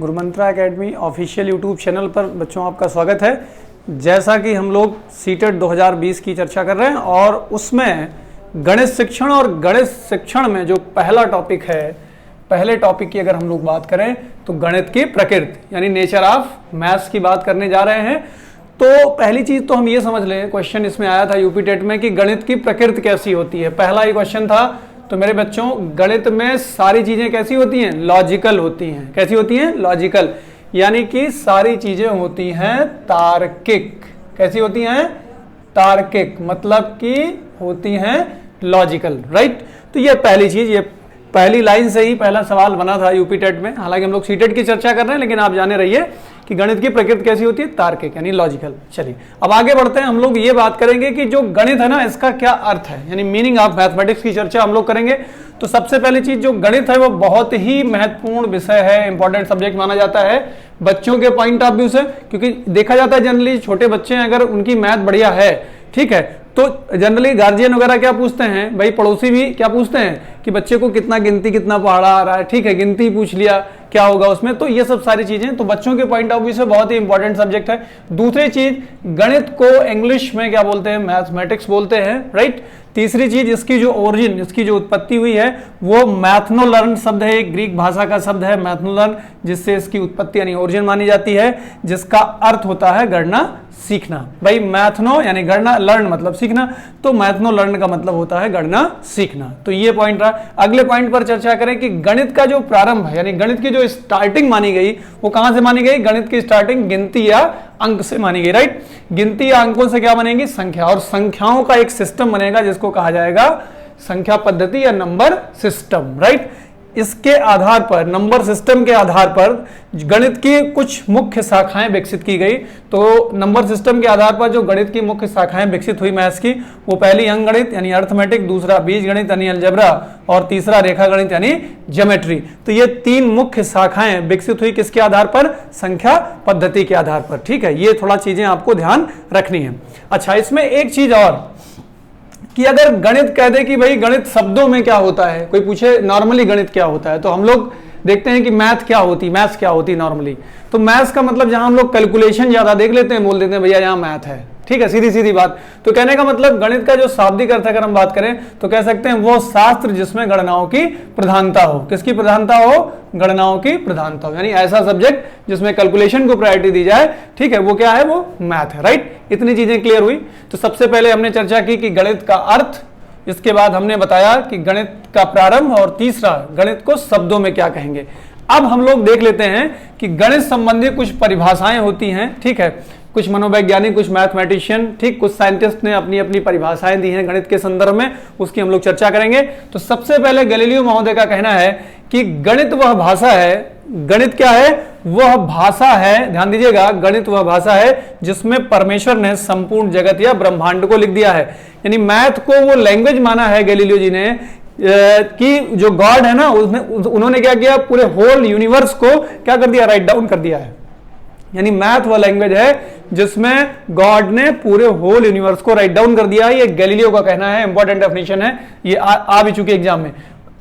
गुरुमंत्रा academy official YouTube channel पर बच्चों आपका स्वागत है। जैसा कि हम लोग सीटेट 2020 की चर्चा कर रहे हैं और उसमें गणित शिक्षण और गणित शिक्षण में जो पहला टॉपिक है, पहले टॉपिक की अगर हम लोग बात करें तो गणित की प्रकृति यानी नेचर ऑफ मैथ्स की बात करने जा रहे हैं। तो पहली चीज तो हम ये समझ लें, क्वेश्चन इसमें आया था यूपी टेट में कि गणित की प्रकृति कैसी होती है। पहला ही क्वेश्चन था। तो मेरे बच्चों गणित में सारी चीजें कैसी होती हैं? लॉजिकल होती हैं। कैसी होती हैं? लॉजिकल, यानी कि सारी चीजें होती हैं तार्किक। कैसी होती हैं? तार्किक, मतलब कि होती हैं लॉजिकल, राइट। तो ये पहली चीज, ये पहली लाइन से ही पहला सवाल बना था यूपी टेट में। हालांकि हम लोग सीटेट की चर्चा कर रहे हैं, लेकिन आप जाने रहिए कि गणित की प्रकृति कैसी होती है? तार्किक यानी लॉजिकल। चलिए अब आगे बढ़ते हैं। हम लोग ये बात करेंगे कि जो गणित है ना, इसका क्या अर्थ है, यानी मीनिंग ऑफ मैथमेटिक्स की चर्चा हम लोग करेंगे। तो सबसे पहली चीज, जो गणित है वो बहुत ही महत्वपूर्ण विषय है, इंपॉर्टेंट सब्जेक्ट माना जाता है बच्चों के पॉइंट ऑफ व्यू से, क्योंकि देखा जाता है जनरली छोटे बच्चे हैं, अगर उनकी मैथ बढ़िया है, ठीक है, तो जनरली गार्जियन वगैरह क्या पूछते हैं भाई, पड़ोसी भी क्या पूछते हैं कि बच्चे को कितना गिनती कितना पढ़ा आ रहा है, ठीक है, गिनती पूछ लिया क्या होगा उसमें। तो ये सब सारी चीजें तो बच्चों के पॉइंट ऑफ व्यू से बहुत ही इंपॉर्टेंट सब्जेक्ट है। दूसरी चीज, गणित को इंग्लिश में क्या बोलते हैं? मैथमेटिक्स बोलते हैं, राइट। तीसरी चीज, इसकी जो ओरिजिन, इसकी जो उत्पत्ति हुई है वो मैथनोलर्न शब्द है, एक ग्रीक भाषा का शब्द है मैथनोलर्न, जिससे इसकी उत्पत्ति यानी ओरिजिन मानी जाती है, जिसका अर्थ होता है गणना सीखना। भाई मैथनो यानी गणना, लर्न मतलब सीखना, तो मैथनो लर्न का मतलब होता है गणना सीखना। तो ये पॉइंट रहा। अगले पॉइंट पर चर्चा करें कि गणित का जो प्रारंभ है, यानी गणित की जो स्टार्टिंग मानी गई वो कहां से मानी गई? गणित की स्टार्टिंग गिनती या अंक से मानी गई, राइट। गिनती या अंकों से क्या बनेगी? संख्या, और संख्याओं का एक सिस्टम बनेगा जिसको कहा जाएगा संख्या पद्धति या नंबर सिस्टम, राइट। इसके आधार पर, नंबर सिस्टम के आधार पर गणित की कुछ मुख्य शाखाएं विकसित की गई। तो नंबर सिस्टम के आधार पर जो गणित की मुख्य शाखाएं विकसित हुई मैथ्स की, वो पहली अंकगणित यानी अर्थमेटिक, दूसरा बीजगणित यानी अलजेब्रा, और तीसरा रेखा गणित यानी ज्योमेट्री। तो ये तीन मुख्य शाखाएं विकसित हुई किसके आधार पर? संख्या पद्धति के आधार पर, ठीक है। ये थोड़ा चीजें आपको ध्यान रखनी है। अच्छा, इसमें एक चीज और कि अगर गणित कह दे कि भाई गणित शब्दों में क्या होता है, कोई पूछे नॉर्मली गणित क्या होता है, तो हम लोग देखते हैं कि मैथ्स क्या होती नॉर्मली। तो मैथ्स का मतलब जहां हम लोग कैलकुलेशन ज्यादा देख लेते हैं, बोल देते हैं भैया यहाँ मैथ है, ठीक है, सीधी सीधी बात। तो कहने का मतलब गणित का जो शाब्दिक अर्थ अगर हम बात करें तो कह सकते हैं वो शास्त्र जिसमें गणनाओं की प्रधानता हो। किसकी प्रधानता हो? गणनाओं की प्रधानता हो, यानी ऐसा सब्जेक्ट जिसमें कैलकुलेशन को प्रायोरिटी दी जाए, ठीक है, वो क्या है? वो मैथ है, राइट। इतनी चीजें क्लियर हुई। तो सबसे पहले हमने चर्चा की कि गणित का अर्थ, इसके बाद हमने बताया कि गणित का प्रारंभ, और तीसरा गणित को शब्दों में क्या कहेंगे। अब हम लोग देख लेते हैं कि गणित संबंधी कुछ परिभाषाएं होती हैं, ठीक है। कुछ मनोवैज्ञानिक, कुछ मैथमेटिशियन, ठीक, कुछ साइंटिस्ट ने अपनी अपनी परिभाषाएं दी हैं गणित के संदर्भ में, उसकी हम लोग चर्चा करेंगे। तो सबसे पहले गैलीलियो महोदय का कहना है कि गणित वह भाषा है, गणित क्या है? वह भाषा है, ध्यान दीजिएगा, गणित वह भाषा है जिसमें परमेश्वर ने संपूर्ण जगत या ब्रह्मांड को लिख दिया है। यानी मैथ को वो लैंग्वेज माना है गैलीलियो जी ने कि जो गॉड है ना, उन्होंने क्या किया? पूरे होल यूनिवर्स को क्या कर दिया? राइट डाउन कर दिया है। यानी मैथ वह लैंग्वेज है जिसमें गॉड ने पूरे होल यूनिवर्स को राइट डाउन कर दिया है। ये गैलीलियो का कहना है, इंपॉर्टेंट डेफिनेशन है, ये आ भी चुकी एग्जाम में।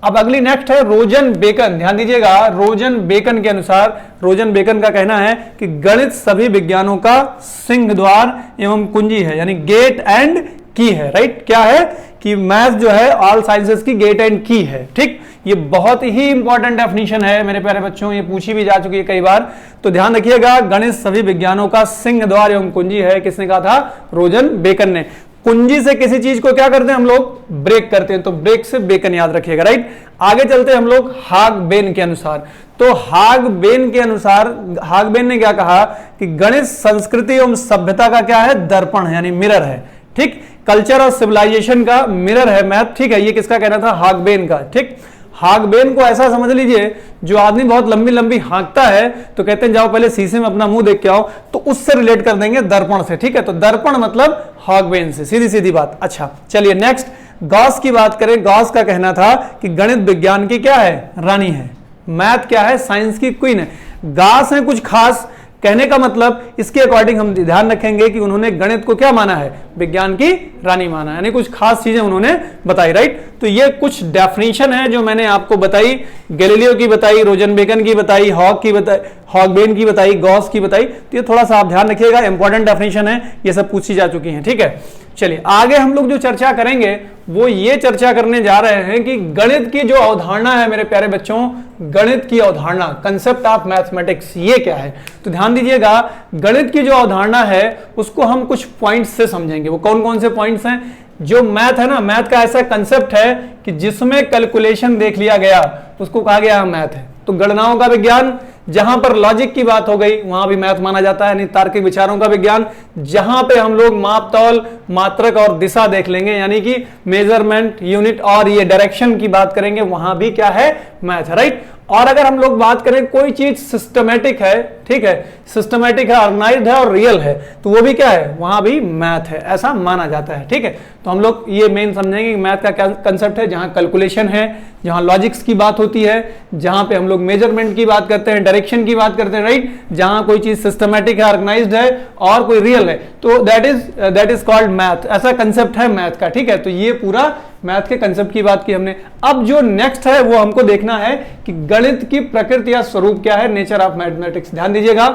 अब अगली नेक्स्ट है रोजन बेकन। ध्यान दीजिएगा, रोजन बेकन के अनुसार, रोजन बेकन का कहना है कि गणित सभी विज्ञानों का सिंह द्वार एवं कुंजी है, यानी गेट एंड की है, राइट। क्या है? कि मैथ जो है ऑल साइंसेस की गेट एंड की है, ठीक। ये बहुत ही इंपॉर्टेंट डेफिनेशन है मेरे प्यारे बच्चों, ये पूछी भी जा चुकी है कई बार। तो ध्यान रखिएगा, गणित सभी विज्ञानों का सिंह द्वार एवं कुंजी है। किसने कहा था? रोजन बेकन ने। कुंजी से किसी चीज को क्या करते हैं हम लोग? ब्रेक करते हैं, तो ब्रेक से बेकन याद रखिएगा, राइट। आगे चलते हैं हम लोग हाग-बेन के अनुसार। तो हाग-बेन के अनुसार, हाग-बेन ने क्या कहा कि गणित संस्कृति एवं सभ्यता का क्या है? दर्पण है, यानी मिरर है, ठीक। कल्चर और सिविलाइजेशन का मिरर है मैथ, ठीक है। ये किसका कहना था? हाग-बेन का, ठीक। हाग-बेन को ऐसा समझ लीजिए, जो आदमी बहुत लंबी लंबी हाँकता है तो कहते हैं जाओ पहले शीशे में अपना मुंह देख के आओ, तो उससे रिलेट कर देंगे दर्पण से, ठीक है। तो दर्पण मतलब हाग-बेन से, सीधी सीधी बात। अच्छा चलिए नेक्स्ट, गॉस की बात करें। गॉस का कहना था कि गणित विज्ञान की क्या है? रानी है, मैथ क्या है? साइंस की क्वीन है। गॉस है कुछ खास कहने का मतलब इसके अकॉर्डिंग हम ध्यान रखेंगे कि उन्होंने गणित को क्या माना है, विज्ञान की रानी माना, यानी कुछ खास चीजें उन्होंने बताई, राइट। तो ये कुछ डेफिनेशन है जो मैंने आपको बताई, गैलीलियो की बताई, रोजनबेकन की बताई, हॉक की बताई, हॉकबेन की बताई, गॉस की बताई। तो ये थोड़ा सा आप ध्यान रखिएगा, इंपॉर्टेंट डेफिनेशन है, ये सब पूछी जा चुकी है, ठीक है। चलिए आगे हम लोग जो चर्चा करेंगे वो ये चर्चा करने जा रहे हैं कि गणित की जो अवधारणा है मेरे प्यारे बच्चों, गणित की अवधारणा, कंसेप्ट ऑफ मैथमेटिक्स, ये क्या है। तो ध्यान दीजिएगा, गणित की जो अवधारणा है उसको हम कुछ पॉइंट्स से समझेंगे। वो कौन कौन से पॉइंट्स हैं? जो मैथ है ना, मैथ का ऐसा कंसेप्ट है कि जिसमें कैलकुलेशन देख लिया गया उसको कहा गया मैथ है। तो गणनाओं का विज्ञान, जहां पर लॉजिक की बात हो गई वहां भी मैथ माना जाता है, यानी तार्किक विचारों का विज्ञान। जहां पे हम लोग माप तौल, मात्रक और दिशा देख लेंगे, यानी कि मेजरमेंट, यूनिट और ये डायरेक्शन की बात करेंगे, वहां भी क्या है, मैथ है, राइट। और अगर हम लोग बात करें कोई चीज सिस्टमेटिक है, ठीक है, सिस्टमेटिक है, ऑर्गेनाइज्ड है और रियल है, तो वो भी क्या है, वहां भी मैथ है, ऐसा माना जाता है, ठीक है। तो हम लोग ये मेन समझेंगे कि मैथ का क्या कंसेप्ट है, जहां कैलकुलेशन है, जहां लॉजिक्स की बात होती है, जहां पे हम लोग मेजरमेंट की बात करते हैं, डायरेक्शन की बात करते हैं, राइट। जहां कोई चीज सिस्टमेटिक है, ऑर्गेनाइज्ड है और कोई रियल है, तो दैट इज कॉल्ड मैथ, ऐसा कंसेप्ट है मैथ का, ठीक है। तो ये पूरा मैथ के कंसेप्ट की बात की हमने। अब जो नेक्स्ट है वो हमको देखना है कि गणित की प्रकृति या स्वरूप क्या है, नेचर ऑफ मैथमेटिक्स। ध्यान दीजिएगा,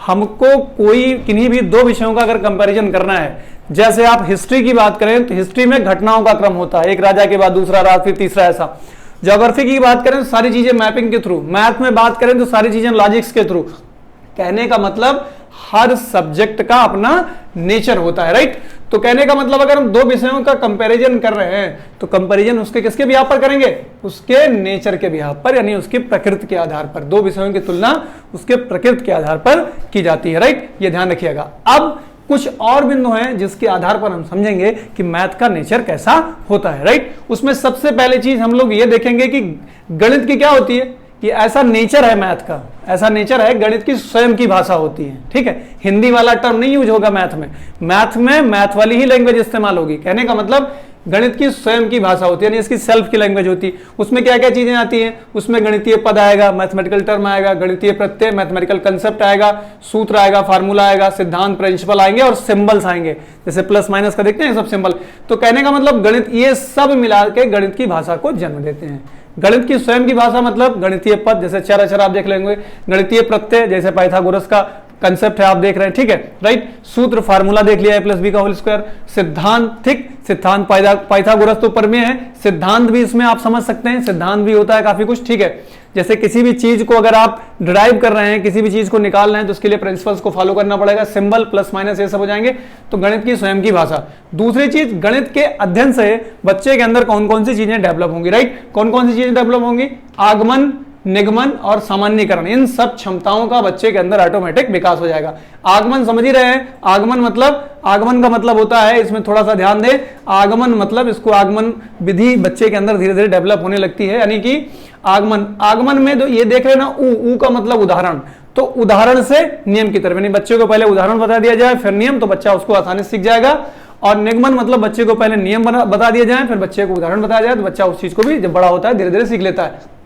हमको कोई किन्हीं भी दो विषयों का अगर कंपैरिजन करना है, जैसे आप हिस्ट्री की बात करें तो हिस्ट्री में घटनाओं का क्रम होता है, एक राजा के बाद दूसरा राजा, फिर तीसरा, ऐसा। ज्योग्राफी की बात करें तो सारी चीजें मैपिंग के थ्रू, मैथ में बात करें तो सारी चीजें लॉजिक्स के थ्रू। कहने का मतलब हर सब्जेक्ट का अपना नेचर होता है, राइट। तो कहने का मतलब अगर हम दो विषयों का कंपैरिजन कर रहे हैं तो कंपैरिजन उसके किसके बिहाफ पर करेंगे, उसके नेचर के बिहाफ पर, यानी उसकी प्रकृति के आधार पर। दो विषयों की तुलना उसके प्रकृति के आधार पर की जाती है, राइट। ये ध्यान रखिएगा। अब कुछ और बिंदु हैं जिसके आधार पर हम समझेंगे कि मैथ का नेचर कैसा होता है, राइट। उसमें सबसे पहले चीज हम लोग ये देखेंगे कि गणित की क्या होती है, कि ऐसा नेचर है मैथ का, ऐसा नेचर है, गणित की स्वयं की भाषा होती है, ठीक है। हिंदी वाला टर्म नहीं यूज होगा मैथ में, मैथ वाली ही लैंग्वेज इस्तेमाल होगी। कहने का मतलब गणित की स्वयं की भाषा होती है, यानी इसकी सेल्फ की लैंग्वेज होती है। उसमें क्या क्या चीजें आती हैं, उसमें गणितीय पद आएगा, मैथमेटिकल टर्म आएगा, गणितीय प्रत्यय, मैथमेटिकल कंसेप्ट आएगा, सूत्र आएगा, फार्मूला आएगा, सिद्धांत, प्रिंसिपल आएंगे और सिंबल्स आएंगे, जैसे प्लस माइनस का देखते हैं सब सिंबल। तो कहने का मतलब गणित, ये सब मिला के गणित की भाषा को जन्म देते हैं। गणित की स्वयं की भाषा मतलब गणितीय पद, जैसे चर अक्षर आप देख लेंगे, गणितीय प्रत्यय जैसे पाइथागोरस का कंसेप्ट है आप देख रहे हैं, ठीक है, राइट। सूत्र, फार्मूला देख लिया, a+b का होल स्क्वायर। सिद्धांत, ठीक, सिद्धांत पाइथागोरस तो परमेय है, सिद्धांत भी इसमें आप समझ सकते हैं, सिद्धांत भी होता है काफी कुछ, ठीक है। जैसे किसी भी चीज को अगर आप डिराइव कर रहे हैं, किसी भी चीज को निकाल रहे हैं तो उसके लिए प्रिंसिपल्स को फॉलो करना पड़ेगा, सिंबल, प्लस माइनस, ये सब हो जाएंगे। तो गणित की स्वयं की भाषा। दूसरी चीज, गणित के अध्ययन से बच्चे के अंदर कौन कौन सी चीजें डेवलप होंगी, राइट। कौन कौन सी चीजें डेवलप होंगी, आगमन, निगमन और सामान्यीकरण, इन सब क्षमताओं का बच्चे के अंदर ऑटोमेटिक विकास हो जाएगा। आगमन समझ ही रहे हैं, आगमन का मतलब होता है, इसमें थोड़ा सा ध्यान दें, आगमन मतलब इसको आगमन विधि बच्चे के अंदर धीरे धीरे डेवलप होने लगती है, यानी कि आगमन में जो ये देख रहे हैं ना, ऊ का मतलब उदाहरण, तो उदाहरण से नियम की तरफ, यानी बच्चे को पहले उदाहरण बता दिया जाए फिर नियम, तो बच्चा उसको आसानी से सीख जाएगा। और निगमन मतलब बच्चे को पहले नियम बता दिया जाए फिर बच्चे को उदाहरण बताया जाए, तो बच्चा उस चीज को भी जब बड़ा होता है धीरे धीरे सीख लेता है।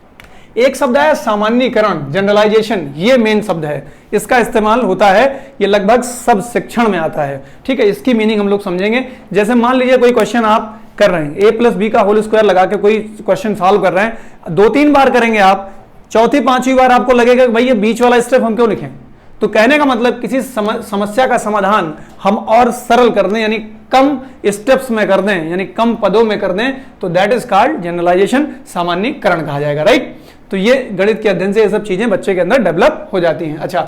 एक शब्द है सामान्यीकरण, जनरलाइजेशन, ये मेन शब्द है, इसका इस्तेमाल होता है, ये लगभग सब शिक्षण में आता है, ठीक है। इसकी मीनिंग हम लोग समझेंगे। जैसे मान लीजिए कोई क्वेश्चन आप कर रहे हैं, a+b का होल स्क्वायर लगा के कोई क्वेश्चन सॉल्व कर रहे हैं, 2-3 बार करेंगे आप, चौथी पांचवी बार आपको लगेगा कि भाई ये बीच वाला स्टेप हम क्यों लिखें। तो कहने का मतलब किसी समस्या का समाधान हम और सरल कर दें, यानी कम स्टेप्स में कर दें, यानी कम पदों में कर दें, तो दैट इज कॉल्ड जनरलाइजेशन, सामान्यीकरण कहा जाएगा, राइट। तो ये गणित के अध्ययन से ये सब चीजें बच्चे के अंदर डेवलप हो जाती हैं। अच्छा,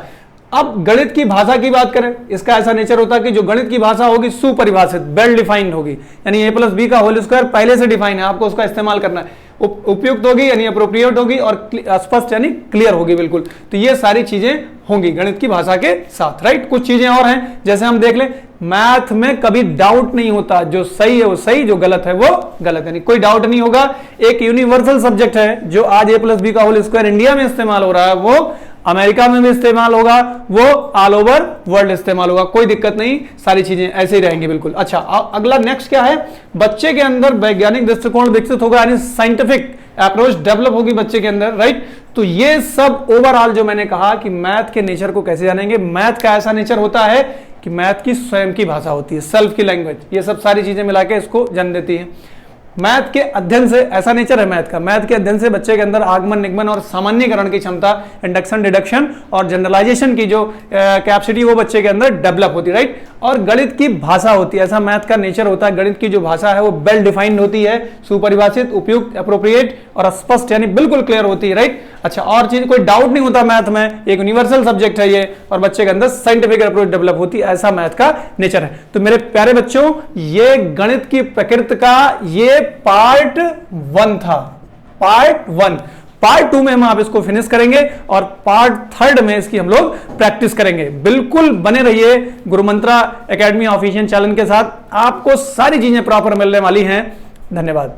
अब गणित की भाषा की बात करें, इसका ऐसा नेचर होता है कि जो गणित की भाषा होगी सुपरिभाषित, वेल डिफाइंड होगी, यानी a+b का होल स्क्वायर पहले से डिफाइन है, आपको उसका इस्तेमाल करना है, उपयुक्त होगी यानी अप्रोप्रिएट होगी और स्पष्ट यानी क्लियर होगी बिल्कुल। तो ये सारी चीजें होंगी गणित की भाषा के साथ, राइट। कुछ चीजें और हैं, जैसे हम देख लें, मैथ में कभी डाउट नहीं होता, जो सही है वो सही, जो गलत है वो गलत, यानी कोई डाउट नहीं होगा। एक यूनिवर्सल सब्जेक्ट है जो आज a+b का होल स्क्वायर इंडिया में इस्तेमाल हो रहा है, वो अमेरिका में भी इस्तेमाल होगा, वो ऑल ओवर वर्ल्ड इस्तेमाल होगा, कोई दिक्कत नहीं, सारी चीजें ऐसे ही रहेंगी बिल्कुल। अच्छा, अगला नेक्स्ट क्या है, बच्चे के अंदर वैज्ञानिक दृष्टिकोण विकसित होगा, यानी साइंटिफिक अप्रोच डेवलप होगी बच्चे के अंदर, राइट। तो ये सब ओवरऑल जो मैंने कहा कि मैथ के नेचर को कैसे जानेंगे, मैथ का ऐसा नेचर होता है कि मैथ की स्वयं की भाषा होती है, सेल्फ की लैंग्वेज, ये सब सारी चीजें मिला के इसको जन्म देती है। मैथ के अध्ययन से, ऐसा नेचर है मैथ का, मैथ के अध्ययन से बच्चे के अंदर आगमन निगमन और सामान्यकरण की क्षमता, इंडक्शन डिडक्शन और जनरलाइजेशन की जो कैपेसिटी वो बच्चे के अंदर डेवलप होती है, राइट। और गणित की भाषा होती है, ऐसा मैथ का नेचर होता है, गणित की जो भाषा है वो वेल डिफाइंड होती है, सुपरिभाषित, उपयुक्त, अप्रोप्रिएट और स्पष्ट यानी बिल्कुल क्लियर होती है, राइट। अच्छा, और चीज कोई डाउट नहीं होता मैथ में, एक यूनिवर्सल सब्जेक्ट है ये, और बच्चे के अंदर साइंटिफिक अप्रोच डेवलप होती है, ऐसा मैथ का नेचर है। तो मेरे प्यारे बच्चों, ये गणित की प्रकृति का ये पार्ट 1 था, पार्ट 1। पार्ट 2 में हम आप इसको फिनिश करेंगे और पार्ट 3 में इसकी हम लोग प्रैक्टिस करेंगे। बिल्कुल बने रहिए गुरुमंत्रा एकेडमी ऑफिशियल चैनल के साथ, आपको सारी चीजें प्रॉपर मिलने वाली हैं। धन्यवाद।